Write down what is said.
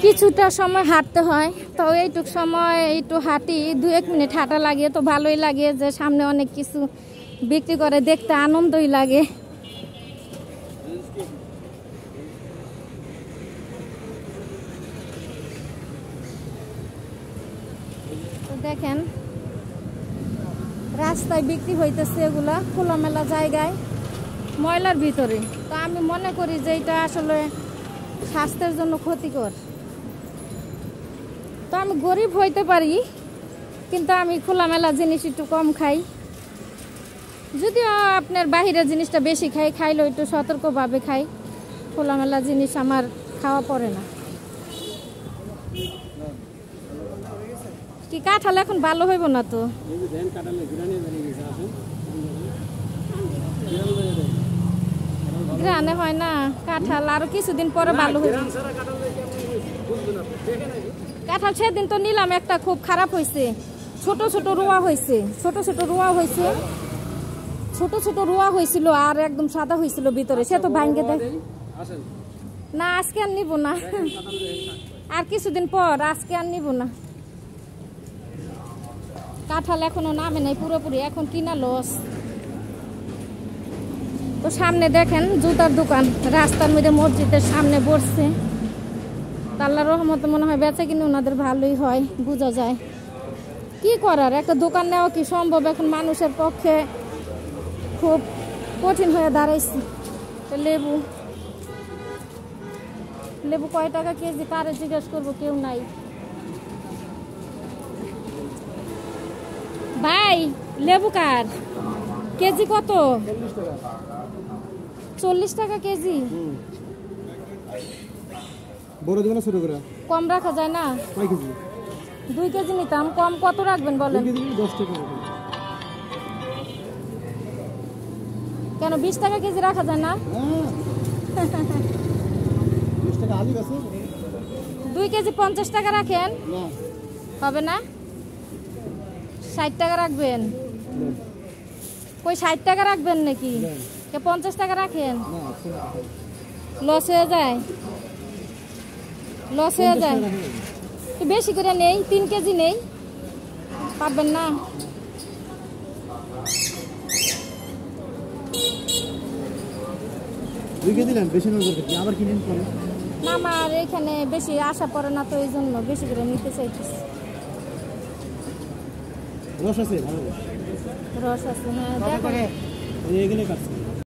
কিছুটা সময় হাঁটতে হয়, তো এইটুক সময় একটু হাঁটি, 2-1 মিনিট হাঁটা লাগে, তো ভালোই লাগে যে সামনে অনেক কিছু বিক্রি করে, দেখতে আনন্দই লাগে। তো দেখেন রাস্তায় বিক্রি হইতেছে এগুলা খোলামেলা জায়গায় ময়লার ভিতরে। তো আমি মনে করি যে এটা আসলে স্বাস্থ্যের জন্য ক্ষতিকর। তো আমি গরিব হইতে পারি, কিন্তু আমি খোলামেলা জিনিস একটু কম খাই। যদিও আপনার বাহিরের জিনিসটা বেশি খাই, খাইলেও একটু সতর্কভাবে খাই, খোলামেলা জিনিস আমার খাওয়া পড়ে না। কি কাঁঠাল এখন ভালো হইব না তো? গ্রানে হয় না কাঁঠাল, আরো কিছুদিন পরে ভালো হইব। কাঁঠাল সেদিন তো নিলাম একটা, খুব খারাপ হয়েছে, ছোট ছোট রোয়া হয়েছে, ছোট ছোট রোয়া হয়েছিল আর একদম সাদা হয়েছিল ভিতরে, সে তো ভাঙ্গে দেয় না। আজকে আর নিব না, আর কিছুদিন পর, আজকে আর নিব না। কাঁঠাল এখনো নামে নাই পুরোপুরি, এখন কিনা লস। তো সামনে দেখেন জুতার দোকান, রাস্তার মধ্যে মসজিদের সামনে বসছে। আল্লাহর রহমতে মনে হয় বেচা কিনে ওনাদের ভালোই হয়, বোঝা যায়। কি করার, একটা দোকান নেওয়া কি সম্ভব এখন মানুষের পক্ষে, খুব কঠিন হয়ে দাঁড়াইছে। লেবু কয় টাকা কেজি কারে জিজ্ঞেস করবো, কেউ নাই। ভাই লেবু কার কেজি কত? 40 টাকা কেজি। কম রাখা যায় না? 2 কেজি নিতাম, কম কত রাখবেন বলেন? 10 টাকা। কেন 20 টাকা কেজি রাখা যায় না? 2 কেজি 50 টাকা রাখেন, হবে না? 60 টাকা রাখবেন? কই 60 টাকা রাখবেন নাকি? 50 টাকা রাখেন, লস হয়ে যায়, লস হয়ে যায়। একটু বেশি করে নেই, 3 কেজি নেই, পাবেন না? না আমার এখানে বেশি আশা পড়ে না, তো এই জন্য বেশি করে নিতে চাইতেছি। রস আছে, হ্যাঁ দেখো।